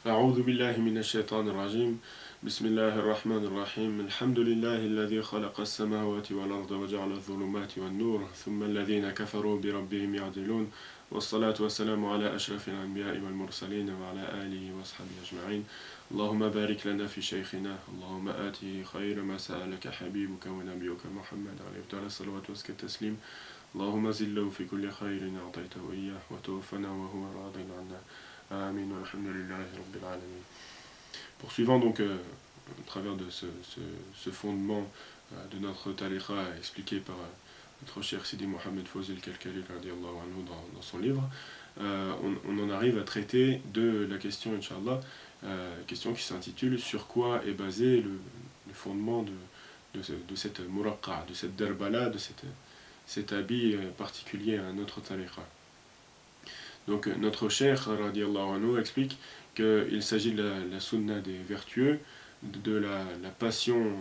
أعوذ بالله من الشيطان الرجيم بسم الله الرحمن الرحيم الحمد لله الذي خلق السماوات والأرض وجعل الظلمات والنور ثم الذين كفروا بربهم يعدلون والصلاة والسلام على أشرف الأنبياء والمرسلين وعلى آله وأصحابه أجمعين اللهم بارك لنا في شيخنا اللهم آته خير ما سألك حبيبك ونبيك محمد عليه أفضل الصلوات وأزكى التسليم اللهم زله في كل خير أعطيته إياه وتوفنا وهو راض عنا Amin, alhamdulillahi rabbil alamin. Poursuivant donc au travers de ce fondement de notre tariqa expliqué par notre cher Sidi Mohamed Fawzil Kalkali dans son livre, on en arrive à traiter de la question, Inch'Allah, question qui s'intitule sur quoi est basé le fondement de cette muraqqa, de cette darbala, de cet habit particulier à notre tariqa. Donc notre cheikh radiallahu anhu explique qu'il s'agit de la sunna des vertueux, de la passion,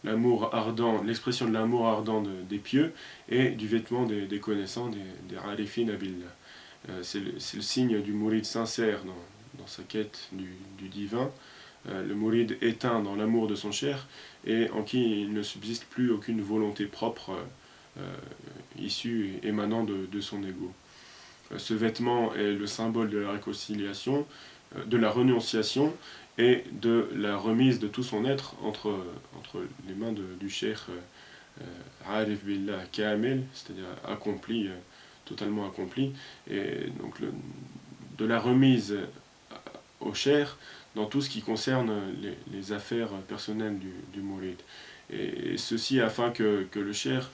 l'amour ardent, l'expression de l'amour ardent des pieux et du vêtement des connaissants, des arifin abillah. C'est le signe du mouride sincère dans sa quête du divin, le mouride éteint dans l'amour de son cheikh et en qui il ne subsiste plus aucune volonté propre issue et émanant de son ego. Ce vêtement est le symbole de la réconciliation, de la renonciation et de la remise de tout son être entre les mains du cheikh Arif Billah Kamel, c'est-à-dire accompli, totalement accompli, et donc de la remise au cheikh dans tout ce qui concerne les affaires personnelles du mouride. Et ceci afin que le cheikh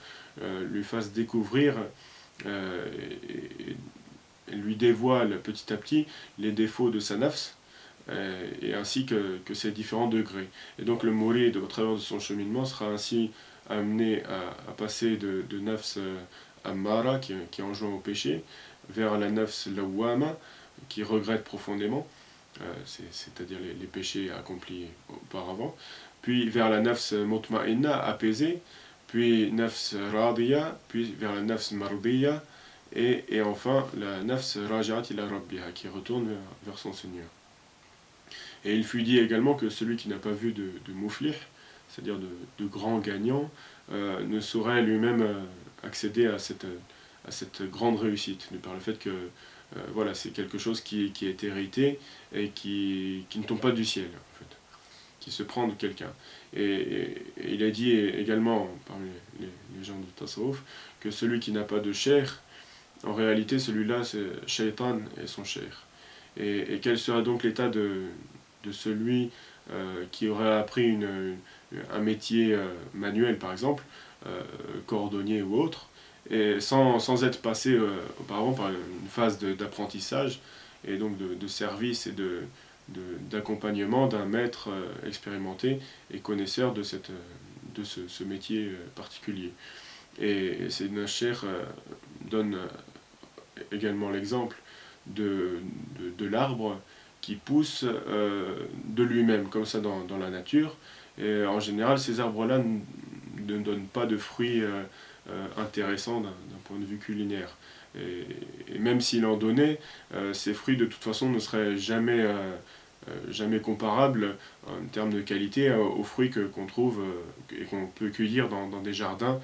lui fasse découvrir et lui dévoile petit à petit les défauts de sa nafs, et ainsi que ses différents degrés. Et donc le mouride, au travers de son cheminement, sera ainsi amené à passer de nafs ammara, qui enjoint au péché, vers la nafs lawwama, qui regrette profondément, c'est-à-dire les péchés accomplis auparavant, puis vers la nafs mutma'inna, apaisée, puis nafs radiya, puis vers la nafs mardiya, et enfin la nafs raja'at ila rabbiha, qui retourne vers son Seigneur. Et il fut dit également que celui qui n'a pas vu de mouflih, c'est-à-dire de grand gagnant, ne saurait lui-même accéder à cette grande réussite, par le fait que voilà, c'est quelque chose qui est hérité et qui ne tombe pas du ciel, en fait, qui se prend de quelqu'un. Et il a dit également, parmi les gens de Tasawwuf, que celui qui n'a pas de chair, en réalité, celui-là, c'est Shaitan et son cheikh. Et quel serait donc l'état de celui qui aurait appris un métier manuel, par exemple, cordonnier ou autre, et sans être passé auparavant par une phase d'apprentissage, et donc de service et d'accompagnement d'un maître expérimenté et connaisseur de ce métier particulier. Et Sayyidina Cheikh donne également l'exemple de l'arbre qui pousse de lui-même, comme ça dans la nature. Et en général, ces arbres-là ne donnent pas de fruits intéressants d'un point de vue culinaire. Et même s'il en donnait, ces fruits de toute façon ne seraient jamais comparables en termes de qualité aux fruits qu'on trouve et qu'on peut cueillir dans des jardins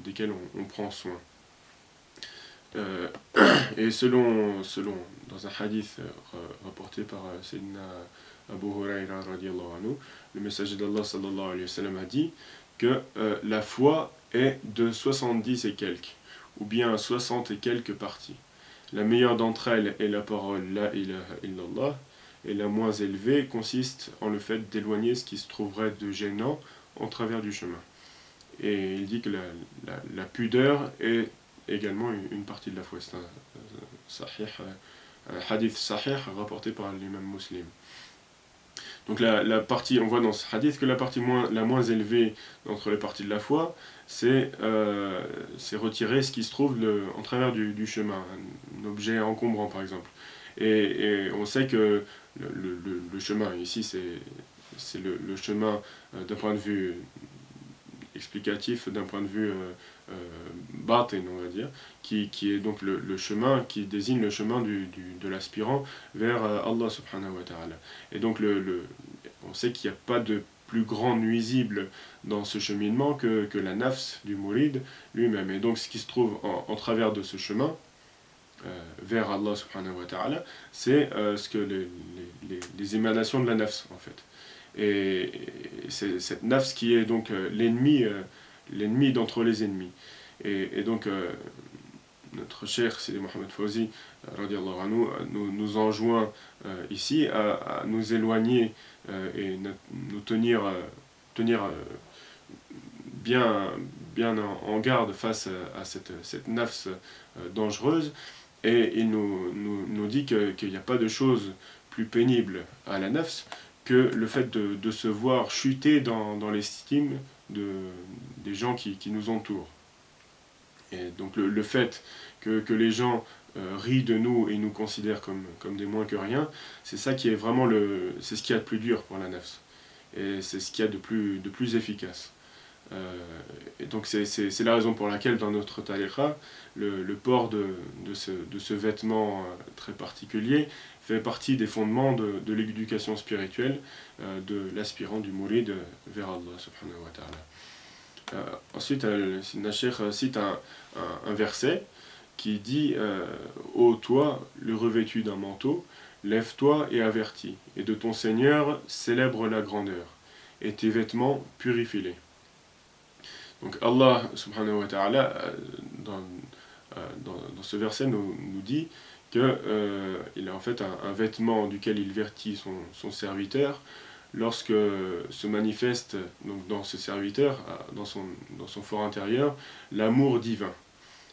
desquels on prend soin. Et dans un hadith rapporté par Sayyidina Abu Huraira radiallahu anhu, le messager d'Allah sallallahu alayhi wa sallam a dit que la foi est de 70 et quelques, ou bien 60 et quelques parties. La meilleure d'entre elles est la parole La ilaha illallah, et la moins élevée consiste en le fait d'éloigner ce qui se trouverait de gênant en travers du chemin. Et il dit que la pudeur est également une partie de la foi. C'est un hadith sahih rapporté par l'imam Muslim. Donc la partie, on voit dans ce hadith que la partie la moins élevée d'entre les parties de la foi, c'est retirer ce qui se trouve en travers du chemin, un objet encombrant par exemple. Et on sait que le chemin ici, c'est le chemin d'un point de vue explicatif d'un point de vue batin, on va dire, qui est donc le chemin, qui désigne le chemin de l'aspirant vers Allah subhanahu wa ta'ala. Et donc on sait qu'il n'y a pas de plus grand nuisible dans ce cheminement que la nafs du mouride lui-même. Et donc ce qui se trouve en travers de ce chemin, vers Allah subhanahu wa ta'ala, c'est ce que les émanations de la nafs en fait. Et c'est cette nafs qui est donc l'ennemi d'entre les ennemis. Et donc notre cher Sidi Mohamed Fawzi radiallahu anhu, nous enjoint ici à nous éloigner et nous tenir bien en garde face à cette nafs dangereuse. Et il nous dit qu'il n'y a pas de chose plus pénible à la nafs que le fait de se voir chuter dans l'estime des gens qui nous entourent. Et donc le fait que les gens rient de nous et nous considèrent comme des moins que rien, c'est ça qui est vraiment c'est ce qu'il y a de plus dur pour la nafs. Et c'est ce qu'il y a de plus efficace. Et donc c'est la raison pour laquelle dans notre tariqa, le port de ce vêtement très particulier fait partie des fondements de l'éducation spirituelle de l'aspirant du mouride vers Allah subhanahu wa ta'ala. Ensuite, Sidna Cheikh cite un verset qui dit ô toi, le revêtu d'un manteau, lève-toi et avertis, et de ton Seigneur célèbre la grandeur, et tes vêtements purifie-les. Donc Allah subhanahu wa ta'ala dans ce verset nous dit qu'il a en fait un vêtement duquel il vêtit son serviteur lorsque se manifeste donc dans ce serviteur, dans son fort intérieur, l'amour divin.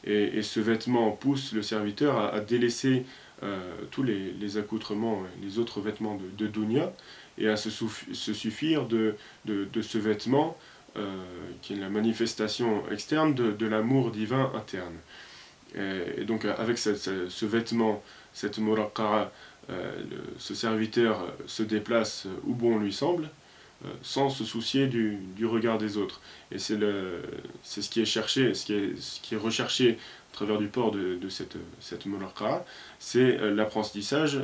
Et ce vêtement pousse le serviteur à délaisser tous les accoutrements, les autres vêtements de dunya, et à se suffire de ce vêtement qui est la manifestation externe de l'amour divin interne. Et donc avec ce vêtement, cette muraqqara, ce serviteur se déplace où bon lui semble, sans se soucier du regard des autres. Et c'est ce qui est cherché, ce qui est recherché à travers du port de cette muraqqara, c'est l'apprentissage,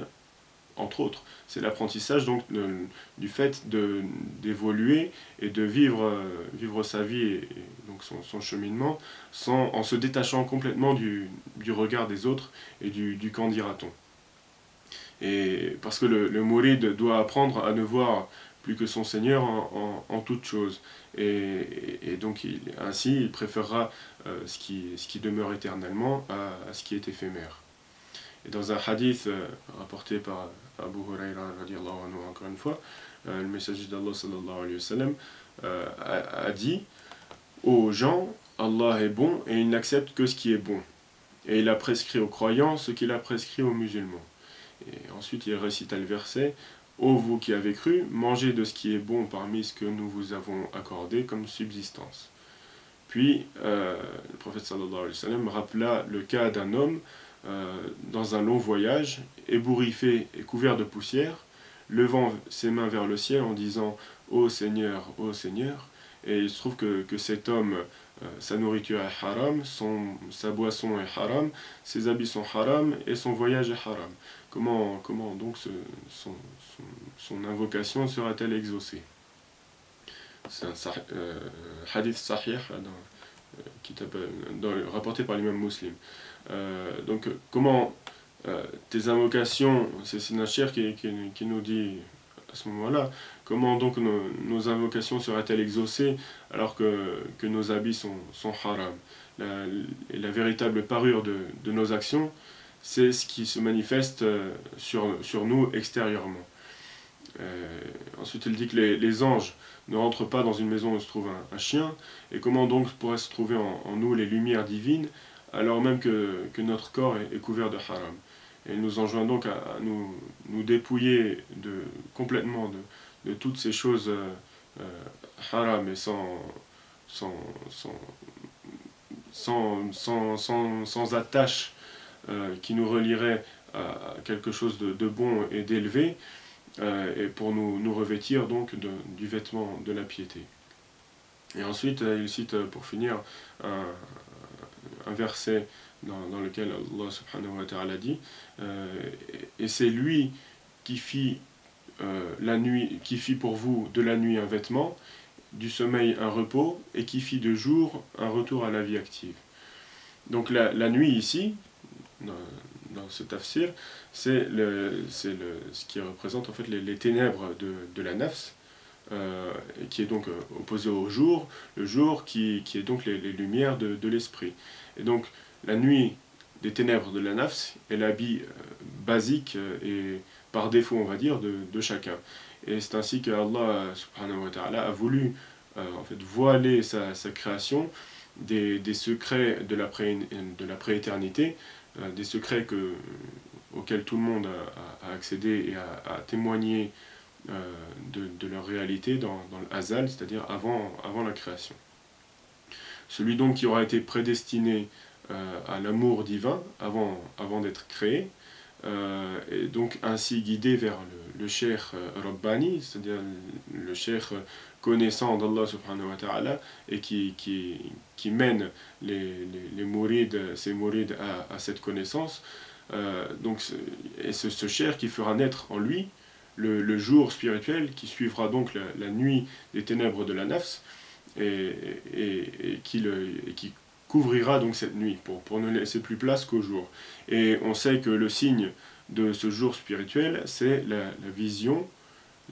entre autres. C'est l'apprentissage donc du fait d'évoluer et de vivre sa vie et donc son cheminement en se détachant complètement du regard des autres et du qu'en dira-t-on. Et parce que le mouride doit apprendre à ne voir plus que son Seigneur en toute chose. Et donc ainsi il préférera ce qui demeure éternellement à ce qui est éphémère. Et dans un hadith rapporté par Abu Huraira radiallahu anhu, encore une fois, le messager d'Allah sallallahu alayhi wa sallam a dit aux gens, Allah est bon et il n'accepte que ce qui est bon. Et il a prescrit aux croyants ce qu'il a prescrit aux musulmans. Et ensuite il récita le verset, ô vous qui avez cru, mangez de ce qui est bon parmi ce que nous vous avons accordé comme subsistance. Puis le prophète sallallahu alayhi wa sallam rappela le cas d'un homme dans un long voyage, ébouriffé et couvert de poussière, levant ses mains vers le ciel en disant « Ô Seigneur, ô Seigneur », et il se trouve que cet homme, sa nourriture est haram, sa boisson est haram, ses habits sont haram et son voyage est haram. Comment donc son invocation sera-t-elle exaucée? C'est un hadith sahih rapporté par l'imam Muslim. Donc comment tes invocations, c'est Sidna Cheikh qui nous dit à ce moment-là, comment donc nos invocations seraient-elles exaucées alors que nos habits sont haram? La véritable parure de nos actions, c'est ce qui se manifeste sur nous extérieurement. Ensuite il dit que les anges ne rentrent pas dans une maison où se trouve un chien, et comment donc pourraient se trouver en nous les lumières divines alors même que notre corps est couvert de haram. Et il nous enjoint donc à nous dépouiller complètement de toutes ces choses haram et sans attache qui nous relierait à quelque chose de bon et d'élevé, et pour nous revêtir donc du vêtement de la piété. Et ensuite, il cite pour finir un verset dans lequel Allah subhanahu wa ta'ala dit et c'est lui qui fit la nuit, qui fit pour vous de la nuit un vêtement, du sommeil un repos, et qui fit de jour un retour à la vie active. Donc la nuit ici, dans ce tafsir, c'est ce qui représente en fait les ténèbres de la nafs, qui est donc opposé au jour, le jour qui est donc les lumières de l'esprit. Et donc la nuit des ténèbres de la nafs est l'habit basique et par défaut on va dire de chacun. Et c'est ainsi que Allah subhanahu wa ta'ala a voulu en fait voiler sa création des secrets de la prééternité, des secrets auxquels tout le monde a accédé et a témoigné de leur réalité dans le Hazal, c'est-à-dire avant la création. Celui donc qui aura été prédestiné à l'amour divin avant d'être créé, et donc ainsi guidé vers le cheikh Rabbani, c'est-à-dire le cheikh connaissant d'Allah subhanahu wa ta'ala et qui mène ses mourides à cette connaissance. Donc, et ce cheikh qui fera naître en lui le jour spirituel qui suivra donc la nuit des ténèbres de la nafs et qui couvrira donc cette nuit pour ne laisser plus place qu'au jour. Et on sait que le signe de ce jour spirituel, c'est la vision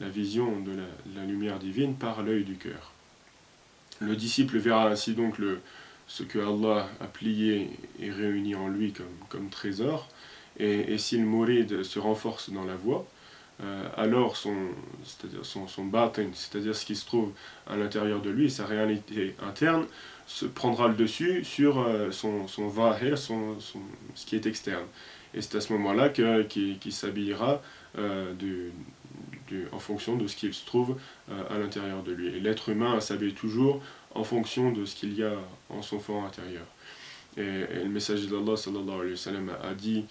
de la lumière divine par l'œil du cœur. Le disciple verra ainsi donc ce que Allah a plié et réuni en lui comme trésor, et si le mouride se renforce dans la voie, alors son batin, c'est-à-dire ce qui se trouve à l'intérieur de lui, sa réalité interne, prendra le dessus sur son zahir, ce qui est externe. Et c'est à ce moment-là qu'il s'habillera en fonction de ce qu'il se trouve à l'intérieur de lui. Et l'être humain s'habille toujours en fonction de ce qu'il y a en son fort intérieur. Et le messager d'Allah sallallahu alayhi wa sallam a dit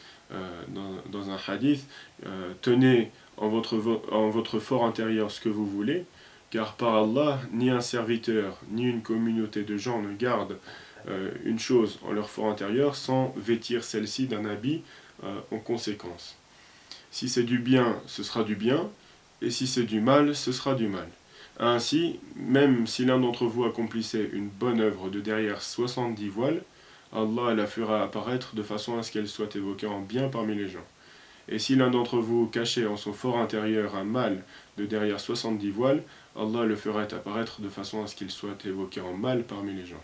dans un hadith, tenez en votre fort intérieur ce que vous voulez, car par Allah, ni un serviteur, ni une communauté de gens ne gardent une chose en leur fort intérieur sans vêtir celle-ci d'un habit en conséquence. Si c'est du bien, ce sera du bien, et si c'est du mal, ce sera du mal. Ainsi, même si l'un d'entre vous accomplissait une bonne œuvre de derrière 70 voiles, Allah la fera apparaître de façon à ce qu'elle soit évoquée en bien parmi les gens. Et si l'un d'entre vous cachait en son fort intérieur un mal de derrière 70 voiles, Allah le ferait apparaître de façon à ce qu'il soit évoqué en mal parmi les gens.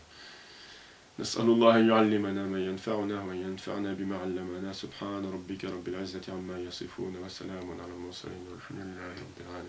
نسأل الله أن يعلمنا ما ينفعنا وينفعنا بما علمنا سبحان ربك رب العزة عما يصفون وسلام على المرسلين والحمد لله رب العالمين